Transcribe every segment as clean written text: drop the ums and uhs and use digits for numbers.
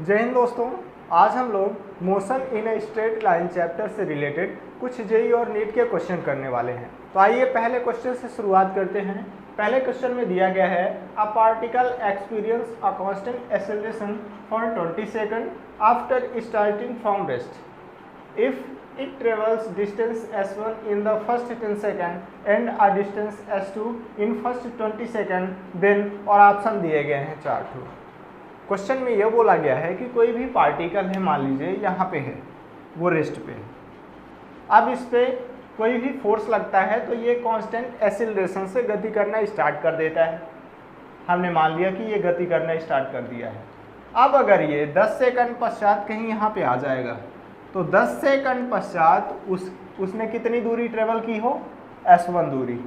जय हिंद दोस्तों। आज हम लोग motion in a straight line chapter से रिलेटेड कुछ जेई और नीट के क्वेश्चन करने वाले हैं। तो आइए पहले क्वेश्चन से शुरुआत करते हैं। पहले क्वेश्चन में दिया गया है a particle experience a constant acceleration for 20 second after starting from rest if it travels distance s1 in the first 10 second and a distance s2 in first 20 second then और ऑप्शन दिए गए हैं 4 ठो। Question में यह बोला गया है कि कोई भी पार्टिकल है, मान लीजिए यहाँ पे है, वो रेस्ट पे है। अब इस पे कोई भी फोर्स लगता है तो ये कांस्टेंट एक्सीलरेशन से गति करना स्टार्ट कर देता है। हमने मान लिया कि ये गति करना स्टार्ट कर दिया है। अब अगर ये 10 सेकंड पश्चात कहीं यहाँ पे आ जाएगा तो 10 सेकंड पश्चात उसने कितनी दूरी ट्रेवल की हो, s1 दूरी।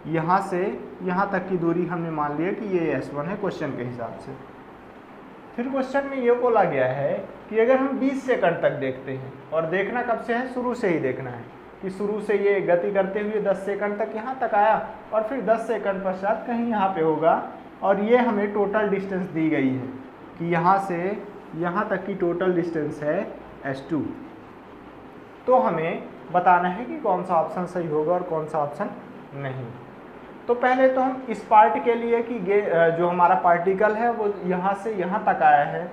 यहाँ से यहाँ तक की दूरी हमने मान लिया कि ये s1 है क्वेश्चन के हिसाब से। फिर क्वेश्चन में ये बोला गया है कि अगर हम 20 सेकंड तक देखते हैं, और देखना कब से है, शुरू से ही देखना है कि शुरू से ये गति करते हुए 10 सेकंड तक यहाँ तक आया और फिर 10 सेकंड पश्चात कहीं यहाँ पे होगा, और ये हमें टोटल डिस्टेंस दी गई है कि यहाँ से यहाँ तक की टोटल डिस्टेंस है s2। तो हमें बताना है कि कौन सा ऑप्शन सही होगा और कौन सा ऑप्शन नहीं। तो पहले तो हम इस पार्ट के लिए कि जो हमारा पार्टिकल है वो यहाँ से यहाँ तक आया है,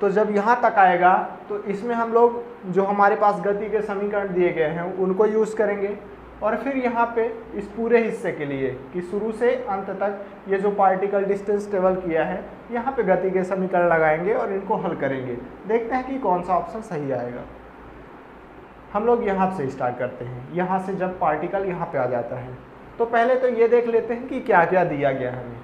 तो जब यहाँ तक आएगा तो इसमें हम लोग जो हमारे पास गति के समीकरण दिए गए हैं उनको यूज़ करेंगे, और फिर यहाँ पे इस पूरे हिस्से के लिए कि शुरू से अंत तक ये जो पार्टिकल डिस्टेंस ट्रेवल किया है, यहाँ पे गति के समीकरण लगाएंगे और इनको हल करेंगे। देखते हैं कि कौन सा ऑप्शन सही आएगा। हम लोग यहाँ से स्टार्ट करते हैं, यहाँ से जब पार्टिकल यहाँ पे आ जाता है तो पहले तो ये देख लेते हैं कि क्या क्या दिया गया है हमें।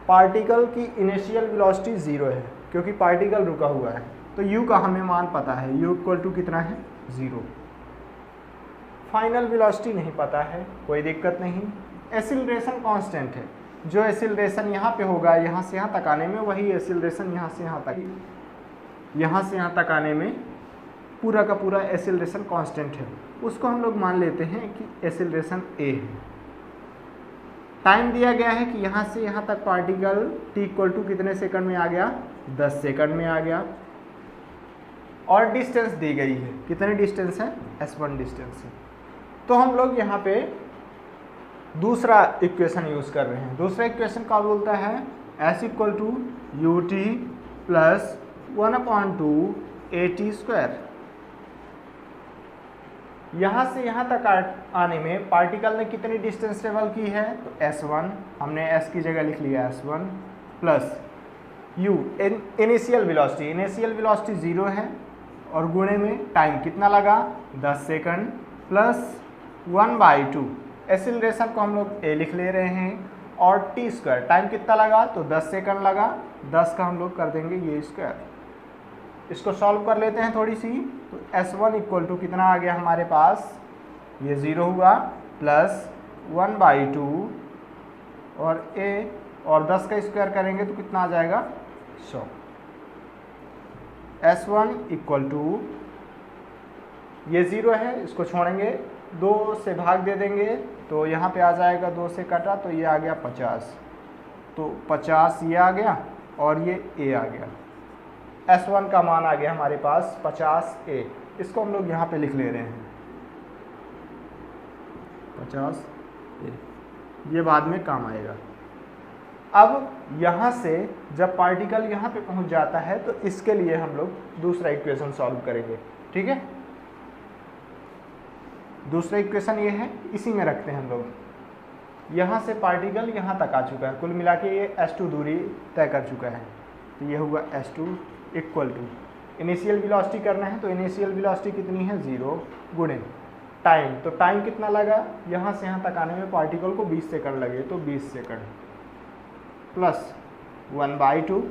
पार्टिकल की इनिशियल वेलोसिटी 0 है क्योंकि पार्टिकल रुका हुआ है, तो u का हमें मान पता है, u इक्वल टू कितना है, 0। फाइनल वेलोसिटी नहीं पता है, कोई दिक्कत नहीं। एक्सीलरेशन कांस्टेंट है, जो एक्सीलरेशन यहाँ पे होगा यहाँ से यहाँ तक आने में, वही एक्सीलरेशन यहाँ से यहाँ तक आने में पूरा का पूरा एक्सीलरेशन कांस्टेंट है, उसको हम लोग मान लेते हैं कि एक्सीलरेशन a है। टाइम दिया गया है कि यहाँ से यहाँ तक पार्टिकल t इक्वल टू कितने सेकंड में आ गया, 10 सेकंड में आ गया, और डिस्टेंस दी गई है, कितनी डिस्टेंस है, s1 डिस्टेंस है। तो हम लोग यहाँ पे दूसरा इक्वेशन यूज़ कर रहे हैं। दूसरा इक्वेशन क्या बोलता है, s equal to ut plus 1/2 at²। यहाँ से यहाँ तक आने में पार्टिकल ने कितनी डिस्टेंस ट्रेवल की है, तो s1, हमने s की जगह लिख लिया s1 plus u initial velocity 0 है, और गुणे में टाइम कितना लगा, 10 सेकंड प्लस 1/2 एक्सीलरेशन को हम लोग a लिख ले रहे हैं, और t² टाइम कितना लगा, तो 10 सेकंड लगा, 10 का हम लोग कर देंगे ये स्क्वायर। इसको सॉल्व कर लेते हैं थोड़ी सी, तो s1 इक्वल टू कितना आ गया हमारे पास, ये 0 हुआ, प्लस 1/2 और a, और 10 का स्क्वायर करेंगे तो कितना आ जाएगा, 100। s1 इक्वल टू ये 0 है, इसको छोड़ेंगे, 2 से भाग दे देंगे तो यहाँ पे आ जाएगा, 2 से कटा तो ये आ गया 50, तो 50 ये आ गया और ये a आ गया। s1 का मान आ गया हमारे पास 50a। इसको हम लोग यहाँ पे लिख ले रहे हैं 50a, ये बाद में काम आएगा। अब यहाँ से जब पार्टिकल यहाँ पे पहुँच जाता है तो इसके लिए हम लोग दूसरा इक्वेशन सॉल्व करेंगे, ठीक है। दूसरा इक्वेशन ये है, इसी में रखते हैं हम लोग। यहाँ से पार्टिकल यहाँ तक आ चुका है, कुल मिला के ये s2 दूरी तय कर चुका है, तो ये हुआ s2 equal to initial velocity करना है, तो इनिशियल वेलोसिटी कितनी है, 0 गुणे टाइम, तो टाइम कितना लगा, यहाँ से यहाँ तक आने में पार्टिकल को 20 सेकंड लगे, तो 20 सेकंड प्लस 1/2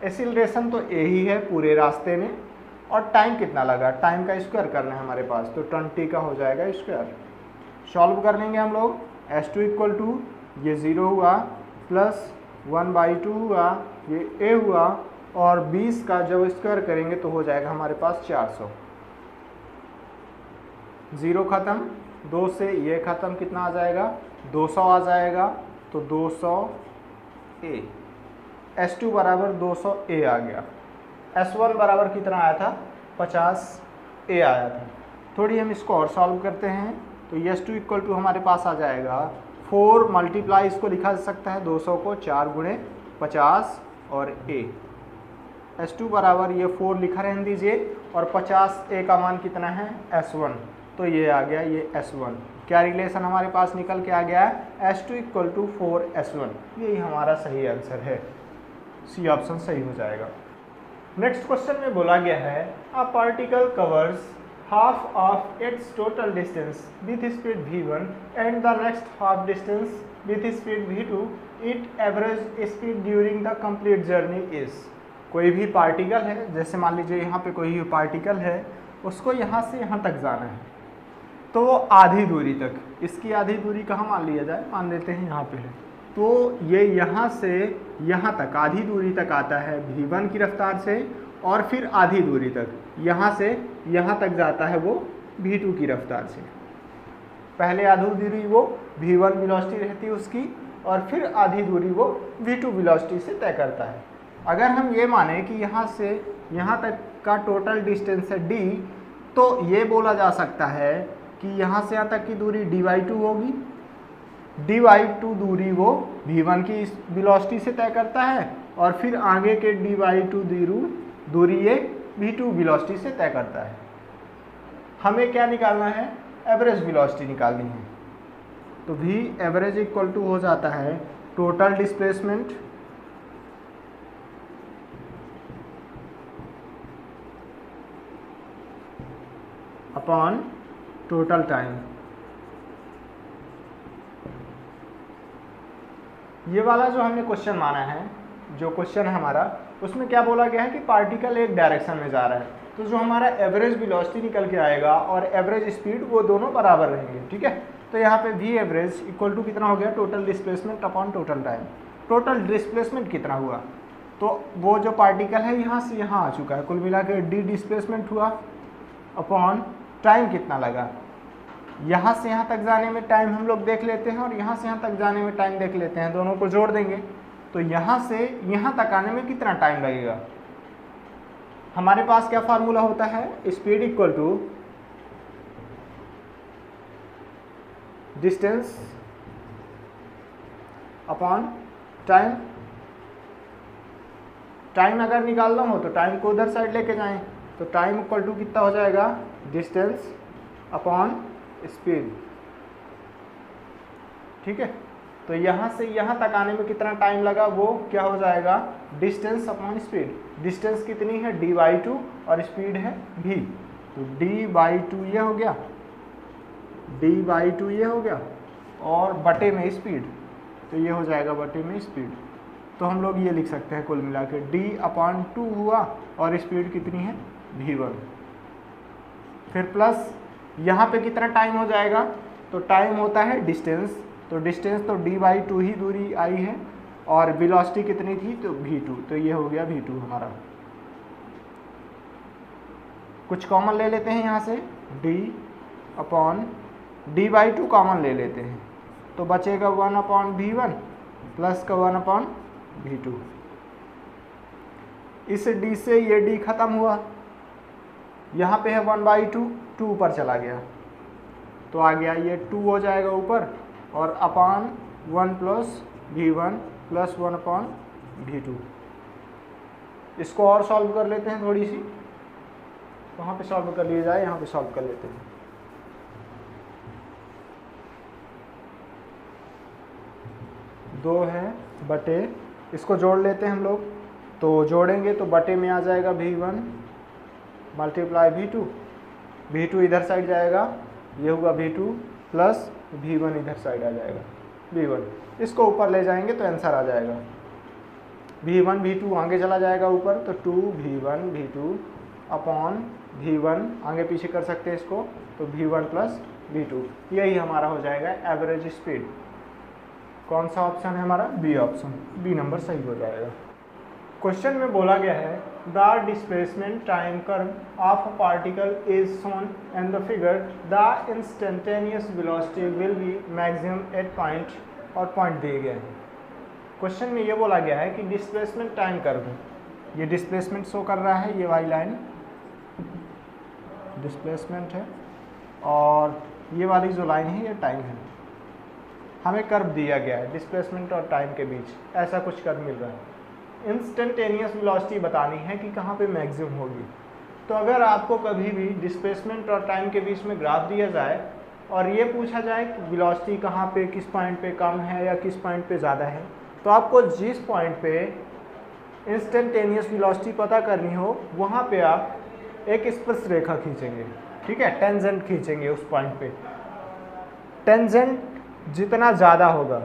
एक्सीलरेशन तो a ही है पूरे रास्ते में, और टाइम कितना लगा, टाइम का स्क्वायर करना है हमारे पास, तो 20 का हो जाएगा स्क्वायर। सॉल्व कर लेंगे हम लोग, s2 इक्वल टू ये 0 हुआ प्लस 1/2 हुआ, ये a हुआ, और 20 का जब स्क्वायर करेंगे तो हो जाएगा हमारे पास 400। 0 ख़त्म, 2 से ये ख़त्म, कितना आ जाएगा, 200 आ जाएगा, तो 200a S2 बराबर 200 A आ गया। S1 बराबर कितना आया था, 50 A आया था। थोड़ी हम इसको और सॉल्व करते हैं तो S2 इक्वल टू हमारे पास आ जाएगा 4 मल्टीप्लाई, इसको लिखा जा सकता है 200 को 4 गुणे 50 और A। S2 बराबर ये 4 लिखा रहने दीजिए और 50 A का मान कितना है S1, तो ये आ गया ये S1। क्या रिलेशन हमारे पास निकल के आ गया है, S2 इक्वल टू 4S1। यही हमारा सही आंसर है, सी ऑप्शन सही हो जाएगा। नेक्स्ट क्वेश्चन में बोला गया है a particle covers half of its total distance with speed v1 and the next half distance with speed v2, its average speed during the complete journey is। कोई भी particle है, जैसे मान लीजिए यहाँ पे कोई भी पार्टिकल है, उसको यहाँ से यहाँ तक जाना है, तो वो आधी दूरी तक, इसकी आधी दूरी कहाँ मान लिया जाए, मान लेते हैं यहाँ पे है, तो ये यहाँ से यहाँ तक आधी दूरी तक आता है v1 की रफ्तार से, और फिर आधी दूरी तक यहाँ से यहाँ तक जाता है वो v2 की रफ्तार से। पहले आधी दूरी वो v1 वेलोसिटी रहती है उसकी, और फिर आधी दूरी वो v2 वेलोसिटी से तय करता है। अगर हम ये माने कि यहाँ से यहाँ तक का टोटल डिस्टेंस है d, तो ये बोला जा सकता है कि यहाँ से यहाँ तक की दूरी d/2 होगी। d/2 दूरी वो v1 की वेलोसिटी से तय करता है, और फिर आगे के d/2 दूरी ये v2 वेलोसिटी से तय करता है। हमें क्या निकालना है, एवरेज वेलोसिटी निकालनी है। तो v एवरेज इक्वल टू हो जाता है total displacement upon total time. ये वाला जो हमने क्वेश्चन माना है, जो क्वेश्चन है हमारा, उसमें क्या बोला गया है कि पार्टिकल एक डायरेक्शन में जा रहा है, तो जो हमारा एवरेज वेलोसिटी निकल के आएगा और एवरेज स्पीड वो दोनों बराबर रहेंगे। ठीक है, तो यहाँ पे v एवरेज इक्वल टू कितना हो गया, total displacement upon total time. Total displacement कितना हुआ, तो वो जो पार्टिकल है यहाँ से यहाँ आ चुका है, कुल मिला के d डिस्प्लेसमेंट हुआ अपॉन टाइम कितना लगा। यहाँ से यहाँ तक जाने में टाइम हम लोग देख लेते हैं, और यहाँ से यहाँ तक जाने में टाइम देख लेते हैं, दोनों को जोड़ देंगे तो यहाँ से यहाँ तक आने में कितना टाइम लगेगा। हमारे पास क्या फार्मूला होता है, speed equal to distance upon time. Time अगर निकालना हो तो टाइम को उधर साइड लेके जाएं, तो टाइम इक्वल टू कितना हो जाएगा, डिस्टेंस अपॉन स्पीड। ठीक है, तो यहाँ से यहाँ तक आने में कितना टाइम लगा, वो क्या हो जाएगा, डिस्टेंस अपॉन स्पीड। डिस्टेंस कितनी है, d/2, और स्पीड है v, तो d/2 ये हो गया, d/2 ये हो गया, और बटे में स्पीड, तो ये हो जाएगा बटे में स्पीड। तो हम लोग ये लिख सकते हैं कुल मिला के d/2 हुआ, और स्पीड कितनी है, v1। फिर प्लस यहाँ पे कितना टाइम हो जाएगा, तो टाइम होता है डिस्टेंस, तो डिस्टेंस तो d/2 ही दूरी आई है, और वेलोसिटी कितनी थी, तो v2, तो ये हो गया v2 हमारा। कुछ कॉमन ले लेते हैं यहाँ से, d/2 कॉमन ले लेते हैं, तो बचेगा 1/v1 प्लस का 1/v2। इस d से ये d खत्म हुआ, यहाँ पे है 1/2, 2 ऊपर चला गया, तो आ गया ये 2 हो जाएगा ऊपर, और upon 1 plus v1 plus 1/v2। इसको और सॉल्व कर लेते हैं थोड़ी सी, वहाँ पे सॉल्व कर लिया जाए, यहाँ पे सॉल्व कर लेते हैं। दो है बटे, इसको जोड़ लेते हैं हम लोग, तो जोड़ेंगे तो बटे में आ जाएगा v1 मल्टीप्लाई v2, v2 इधर साइड जाएगा, ये होगा v2 प्लस v1 इधर साइड आ जाएगा v1। इसको ऊपर ले जाएंगे तो आंसर आ जाएगा, v1 v2 आगे चला जाएगा ऊपर, तो 2v1 v2 अपॉन v1 आगे पीछे कर सकते हैं इसको, तो v1 प्लस v2। यही हमारा हो जाएगा एवरेज स्पीड। कौन सा ऑप्शन है हमारा, बी ऑप्शन, बी नंबर सही हो जाएगा। क्वेश्चन में बोला गया है the displacement time curve of a particle is shown and the figure the instantaneous velocity will be maximum at point, और पॉइंट दिए गए हैं। क्वेश्चन में ये बोला गया है कि डिस्प्लेसमेंट टाइम कर्व ये डिस्प्लेसमेंट शो कर रहा है, ये वाली लाइन डिस्प्लेसमेंट है, और ये वाली जो लाइन है ये टाइम है। हमें कर्व दिया गया है डिस्प्लेसमेंट और टाइम के बीच, ऐसा कुछ कर्व मिल रहा है। इंस्टेंटेनियस वेलोसिटी बतानी है कि कहाँ पे मैक्सिमम होगी। तो अगर आपको कभी भी डिस्प्लेसमेंट और टाइम के बीच में ग्राफ दिया जाए और ये पूछा जाए कि वेलोसिटी कहाँ पे, किस पॉइंट पे कम है या किस पॉइंट पे ज़्यादा है, तो आपको जिस पॉइंट पे इंस्टेंटेनियस वेलोसिटी पता करनी हो वहाँ पे आप एक स्पर्श रेखा खींचेंगे, ठीक है, टेंजेंट खींचेंगे उस पॉइंट पे। टेंजेंट जितना ज़्यादा होगा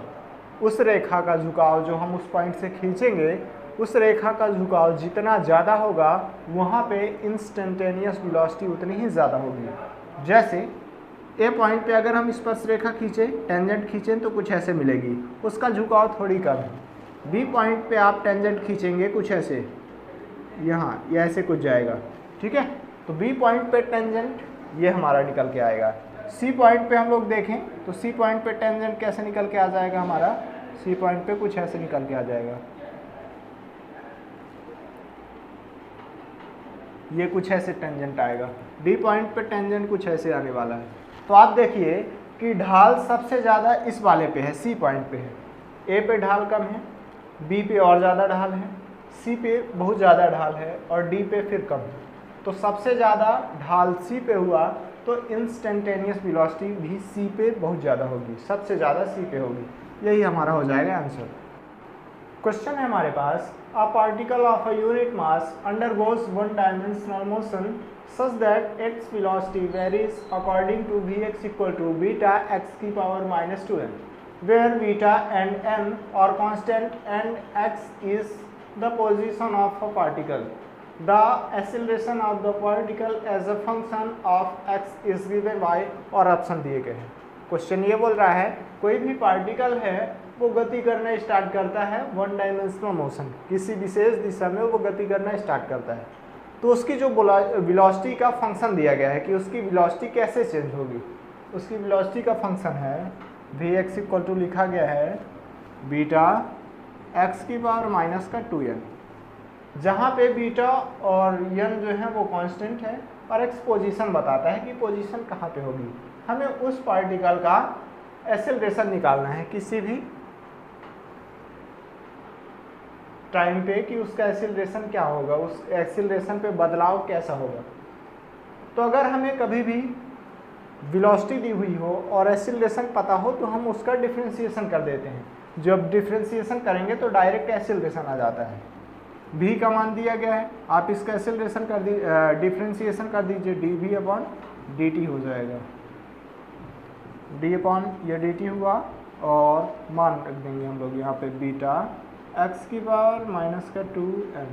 उस रेखा का झुकाव जो हम उस पॉइंट से खींचेंगे, उस रेखा का झुकाव जितना ज़्यादा होगा वहाँ पे इंस्टेंटेनियस वेलोसिटी उतनी ही ज़्यादा होगी। जैसे ए पॉइंट पे अगर हम स्पर्श रेखा खींचें, टेंजेंट खींचें तो कुछ ऐसे मिलेगी, उसका झुकाव थोड़ी कम है। बी पॉइंट पे आप टेंजेंट खींचेंगे कुछ ऐसे, यहाँ या ऐसे कुछ जाएगा, ठीक है। तो बी पॉइंट पे टेंजेंट ये हमारा निकल के आएगा। सी पॉइंट पे हम लोग देखें तो सी पॉइंट पे टेंजेंट कैसे निकल के आ जाएगा हमारा, सी पॉइंट पे कुछ ऐसे निकल के आ जाएगा, ये कुछ ऐसे टेंजेंट आएगा। डी पॉइंट पे टेंजेंट कुछ ऐसे आने वाला है। तो आप देखिए कि ढाल सबसे ज़्यादा इस वाले पे है, सी पॉइंट पे है। ए पे ढाल कम है, बी पे और ज़्यादा ढाल है, सी पे बहुत ज़्यादा ढाल है और डी पे फिर कम है। तो सबसे ज़्यादा ढाल सी पे हुआ तो इंस्टेंटेनियस वेलोसिटी भी सी पे बहुत ज़्यादा होगी, सबसे ज़्यादा सी पे होगी। यही हमारा हो जाएगा आंसर। क्वेश्चन है हमारे पास, a particle of a unit mass undergoes one dimensional motion such that its velocity varies according to Vx equal to beta x की power minus 2n, where beta and n are constant and x is the position of a particle. The acceleration of the particle as a function of x is given by, और option दिए गए हैं। Question ये बोल रहा है कोई भी पार्टिकल है वो गति करना स्टार्ट करता है वन डायमेंशनल मोशन, किसी विशेष दिशा में वो गति करना स्टार्ट करता है। तो उसकी जो वेलोसिटी का फंक्शन दिया गया है कि उसकी वेलोसिटी कैसे चेंज होगी, उसकी वेलोसिटी का फंक्शन है Vx इक्वल टू लिखा गया है बीटा x की पावर माइनस का 2n, जहाँ पे बीटा और n जो है वो कांस्टेंट है और x पोजीशन बताता है कि पोजीशन कहाँ पे होगी। हमें उस पार्टिकल का एक्सेलरेशन निकालना है किसी भी टाइम पे कि उसका एक्सेलरेशन क्या होगा, उस एक्सेलरेशन पे बदलाव कैसा होगा। तो अगर हमें कभी भी वेलोसिटी दी हुई हो और एक्सेलरेशन पता हो तो हम उसका डिफरेंशिएशन कर देते हैं। जब डिफरेंशिएशन करेंगे तो डायरेक्ट एक्सेलरेशन आ जाता है। v का मान दिया गया है, आप इसका एक्सेलरेशन कर डिफरेंशिएशन कर दीजिए, dv अपॉन dt हो जाएगा, d अपॉन ये dt हुआ और मान रख देंगे हम लोग यहाँ पे बीटा x की पावर माइनस का 2n।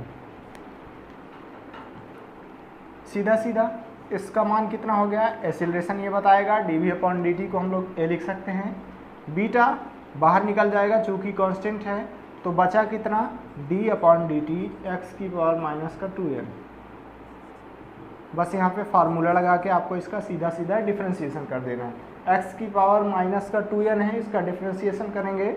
सीधा सीधा इसका मान कितना हो गया, एक्सेलरेशन ये बताएगा, dv अपॉन dt को हम लोग a लिख सकते हैं। बीटा बाहर निकल जाएगा चूँकि कांस्टेंट है, तो बचा कितना d अपॉन dt x की पावर माइनस का 2n। बस यहाँ पे फार्मूला लगा के आपको इसका सीधा सीधा डिफरेंशिएशन कर देना है। x की पावर माइनस का 2n है, इसका डिफरेंशिएशन करेंगे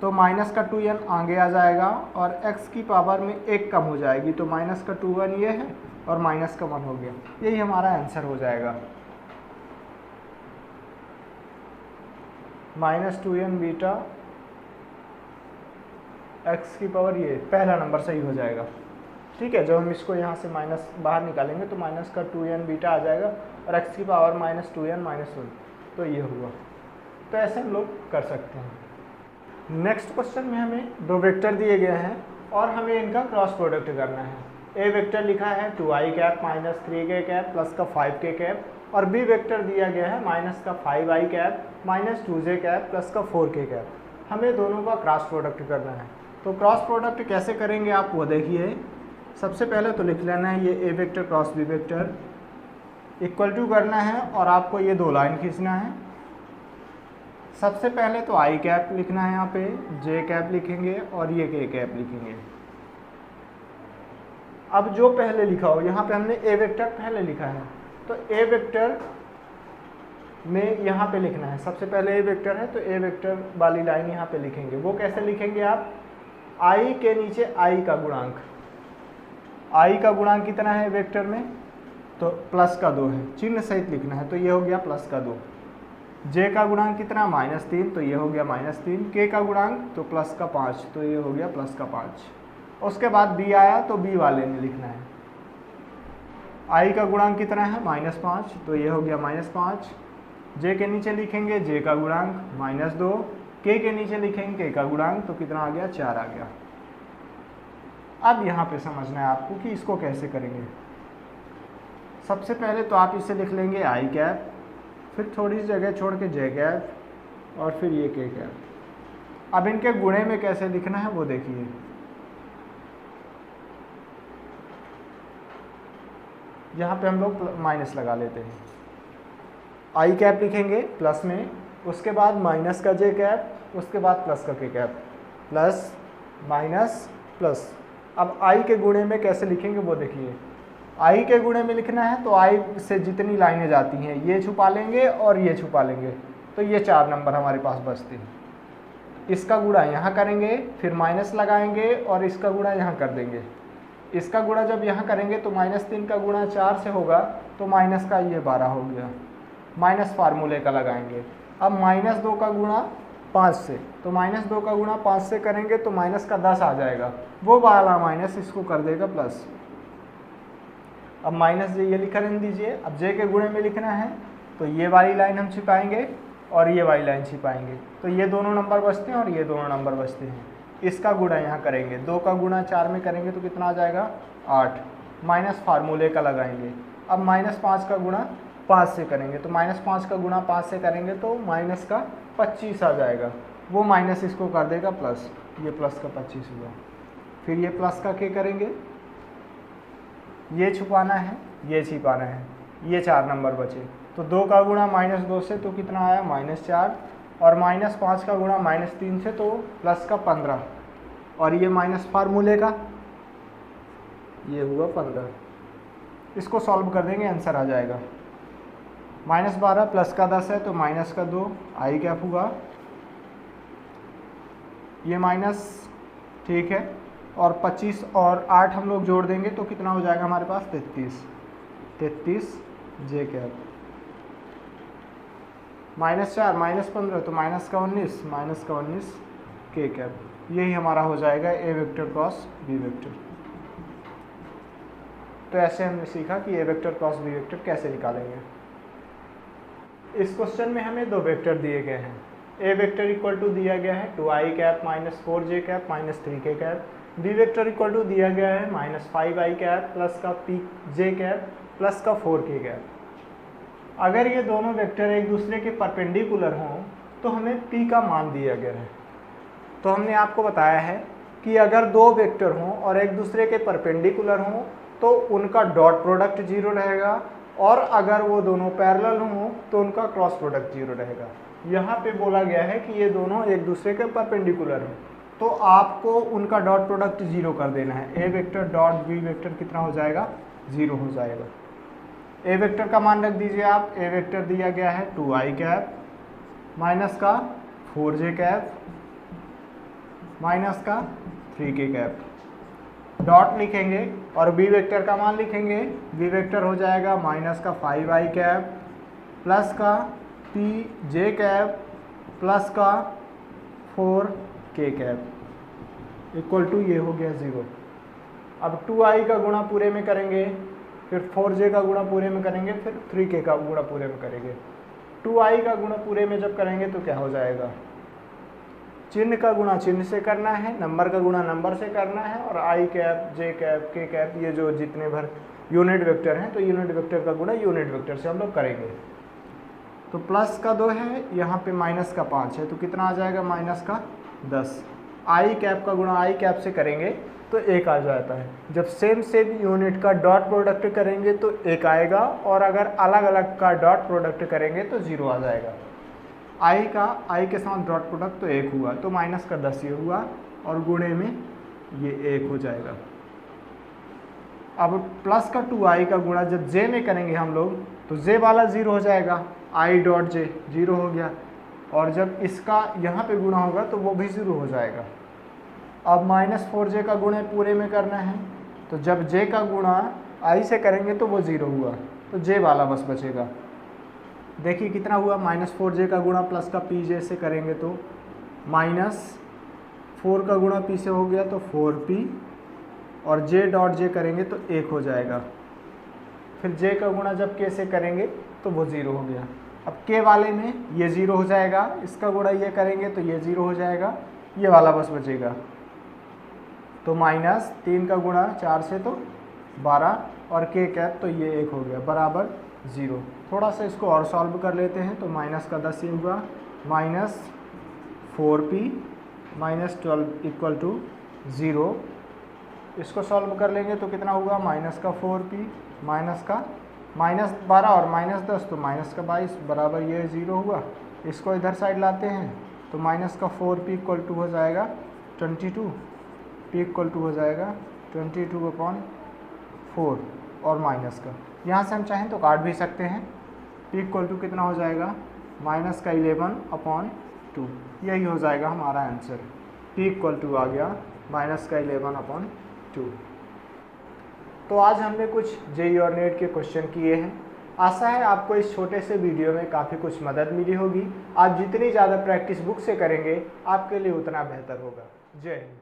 तो माइनस का 2n आगे आ जाएगा और x की पावर में 1 कम हो जाएगी, तो माइनस का 2n ये है और माइनस का 1 हो गया। यही हमारा आंसर हो जाएगा, माइनस 2n बीटा x की पावर, ये पहला नंबर सही हो जाएगा। ठीक है, जब हम इसको यहाँ से माइनस बाहर निकालेंगे तो माइनस का 2n बीटा आ जाएगा और x की पावर माइनस 2n माइनस 1, तो ये हुआ। तो ऐसे हम लोग कर सकते हैं। नेक्स्ट क्वेश्चन में हमें दो वेक्टर दिए गए हैं और हमें इनका क्रॉस प्रोडक्ट करना है। ए वेक्टर लिखा है 2i cap minus 3k cap plus का 5k कैप, और बी वेक्टर दिया गया है माइनस का 5i cap minus 2j cap plus का 4k कैप। हमें दोनों का क्रॉस प्रोडक्ट करना है। तो क्रॉस प्रोडक्ट कैसे करेंगे आप वो देखिए। सबसे पहले तो लिख लेना है ये A vector cross B vector, equal to करना है और आपको ये दो लाइन खींचना है। सबसे पहले तो आई कैप लिखना है, यहाँ पे जे कैप लिखेंगे और ये के कैप लिखेंगे। अब जो पहले लिखा हो, यहाँ पे हमने ए वेक्टर पहले लिखा है तो ए वेक्टर में यहाँ पे लिखना है। सबसे पहले ए वेक्टर है तो ए वेक्टर वाली लाइन यहाँ पे लिखेंगे। वो कैसे लिखेंगे आप, आई के नीचे आई का गुणांक, आई का गुणांक कितना है वेक्टर में, तो प्लस का 2 है, चिन्ह सहित लिखना है, तो ये हो गया प्लस का 2। जे का गुणांक कितना -3, तो ये हो गया -3। के का गुणांक तो प्लस का 5, तो ये हो गया प्लस का 5। उसके बाद बी आया तो बी वाले में लिखना है। आई का गुणांक कितना है -5, तो ये हो गया -5। जे के नीचे लिखेंगे जे का गुणांक -2, के नीचे लिखेंगे के का गुणांक, तो कितना आ गया 4 आ गया। अब यहाँ पे समझना है आपको कि इसको कैसे करेंगे। सबसे पहले तो आप इसे लिख लेंगे आई कैप, फिर थोड़ी सी जगह छोड़ के जे कैप और फिर ये के कैप। अब इनके गुणे में कैसे लिखना है वो देखिए। यहाँ पे हम लोग माइनस लगा लेते हैं। आई कैप लिखेंगे प्लस में, उसके बाद माइनस का जे कैप, उसके बाद प्लस का के कैप, प्लस माइनस प्लस। अब आई के गुणे में कैसे लिखेंगे वो देखिए। आई के गुणे में लिखना है तो आई से जितनी लाइनें जाती हैं ये छुपा लेंगे और ये छुपा लेंगे, तो ये 4 नंबर हमारे पास बचते हैं। इसका गुणा यहाँ करेंगे, फिर माइनस लगाएंगे और इसका गुणा यहाँ कर देंगे। इसका गुणा जब यहाँ करेंगे तो -3 का गुणा 4 से होगा, तो माइनस का ये 12 हो गया, माइनस फार्मूले का लगाएंगे। अब -2 का गुणा 5 से, तो -2 का गुणा 5 से करेंगे तो माइनस का 10 आ जाएगा, वो वाला माइनस इसको कर देगा प्लस। अब माइनस जे ये लिखा रहने दीजिए। अब जे के गुणे में लिखना है तो ये वाली लाइन हम छिपाएंगे और ये वाली लाइन छिपाएंगे, तो ये दोनों नंबर बचते हैं और ये दोनों नंबर बचते हैं। इसका गुणा यहाँ करेंगे, 2 का गुणा 4 में करेंगे तो कितना आ जाएगा 8, माइनस फार्मूले का लगाएंगे। अब -5 का गुणा 5 से करेंगे, तो -5 का गुणा 5 से करेंगे तो माइनस का 25 आ जाएगा, वो माइनस इसको कर देगा प्लस, ये प्लस का 25 हुआ। फिर ये प्लस का के करेंगे, ये छुपाना है ये छिपाना है, ये 4 नंबर बचे। तो 2 का गुणा -2 से तो कितना आया -4, और -5 का गुणा -3 से तो प्लस का 15, और ये माइनस फार्मूले का ये हुआ 15। इसको सॉल्व कर देंगे, आंसर आ जाएगा -12 प्लस का 10 है तो माइनस का 2, आई कैप हुआ ये माइनस, ठीक है, और 25 और 8 हम लोग जोड़ देंगे तो कितना हो जाएगा हमारे पास 33 जे कैप, -4 -15 तो माइनस का 19 के कैप। यही हमारा हो जाएगा ए वेक्टर क्रॉस बी वेक्टर। तो ऐसे हमने सीखा कि ए वेक्टर क्रॉस बी वेक्टर कैसे निकालेंगे। इस क्वेश्चन में हमें 2 वेक्टर दिए गए हैं। ए वेक्टर इक्वल टू दिया गया है 2i cap -4j cap -3k cap. B vector equal to दिया गया है -5i कैप प्लस का pj कैप प्लस का 4k कैप। अगर ये दोनों वेक्टर एक दूसरे के परपेंडिकुलर हों तो हमें p का मान दिया गया है। तो हमने आपको बताया है कि अगर 2 वेक्टर हों और एक दूसरे के परपेंडिकुलर हों तो उनका डॉट प्रोडक्ट 0 रहेगा, और अगर वो दोनों पैरेलल हों तो उनका क्रॉस प्रोडक्ट 0 रहेगा। यहाँ पे बोला गया है कि ये दोनों एक दूसरे के परपेंडिकुलर हैं, तो आपको उनका डॉट प्रोडक्ट 0 कर देना है। ए वेक्टर डॉट बी वेक्टर कितना हो जाएगा 0 हो जाएगा। ए वेक्टर का मान रख दीजिए आप। ए वेक्टर दिया गया है 2i कैप माइनस का 4j कैप माइनस का 3k कैप, डॉट लिखेंगे और बी वेक्टर का मान लिखेंगे। बी वेक्टर हो जाएगा माइनस का 5i कैप प्लस का pj कैप प्लस का 4k कैप इक्वल टू ये हो गया 0। अब 2i का गुणा पूरे में करेंगे, फिर 4j का गुणा पूरे में करेंगे, फिर 3k का गुणा पूरे में करेंगे। 2i का गुणा पूरे में जब करेंगे तो क्या हो जाएगा, चिन्ह का गुणा चिन्ह से करना है, नंबर का गुणा नंबर से करना है, और i cap j cap k cap ये जो जितने भर यूनिट वेक्टर हैं तो यूनिट वेक्टर का गुणा यूनिट वेक्टर से हम लोग करेंगे। तो प्लस का 2 है, यहाँ पे माइनस का 5 है, तो कितना आ जाएगा माइनस का 10। i कैप का गुणा i कैप से करेंगे तो 1 आ जाता है। जब सेम यूनिट का डॉट प्रोडक्ट करेंगे तो 1 आएगा, और अगर अलग अलग का डॉट प्रोडक्ट करेंगे तो 0 आ जाएगा। i के साथ डॉट प्रोडक्ट तो 1 हुआ, तो माइनस का 10 ये हुआ, और गुणे में ये 1 हो जाएगा। अब प्लस का 2i का गुणा जब j में करेंगे हम लोग तो j वाला 0 हो जाएगा, i डॉट j 0 हो गया, और जब इसका यहाँ पे गुणा होगा तो वो भी 0 हो जाएगा। अब -4j का गुणे पूरे में करना है तो जब j का गुणा i से करेंगे तो वो 0 हुआ, तो j वाला बस बचेगा। देखिए कितना हुआ, -4j का गुणा प्लस का pj से करेंगे तो -4 का गुणा p से हो गया तो 4p, और j डॉट j करेंगे तो 1 हो जाएगा। फिर j का गुणा जब k से करेंगे तो वो 0 हो गया। अब k वाले में ये 0 हो जाएगा, इसका गुणा ये करेंगे तो ये 0 हो जाएगा, ये वाला बस बचेगा। तो -3 का गुणा 4 से तो 12, और k कैप तो ये 1 हो गया बराबर 0। थोड़ा सा इसको और सॉल्व कर लेते हैं, तो माइनस का 10 ये हुआ, -4p -12 इक्वल टू 0। इसको सॉल्व कर लेंगे तो कितना होगा, -4p -12 और -10 तो -22 बराबर ये 0 हुआ। इसको इधर साइड लाते हैं तो -4p इक्वल टू हो जाएगा 22, p इक्वल टू हो जाएगा 22/4, और माइनस का यहाँ से हम चाहें तो काट भी सकते हैं। p इक्वल टू कितना हो जाएगा, -11/2, यही हो जाएगा हमारा आंसर। p इक्वल टू आ गया -11/2। तो आज हमने कुछ जेईई और नेट के क्वेश्चन किए हैं। आशा है आपको इस छोटे से वीडियो में काफ़ी कुछ मदद मिली होगी। आप जितनी ज़्यादा प्रैक्टिस बुक से करेंगे आपके लिए उतना बेहतर होगा। जय हिंद।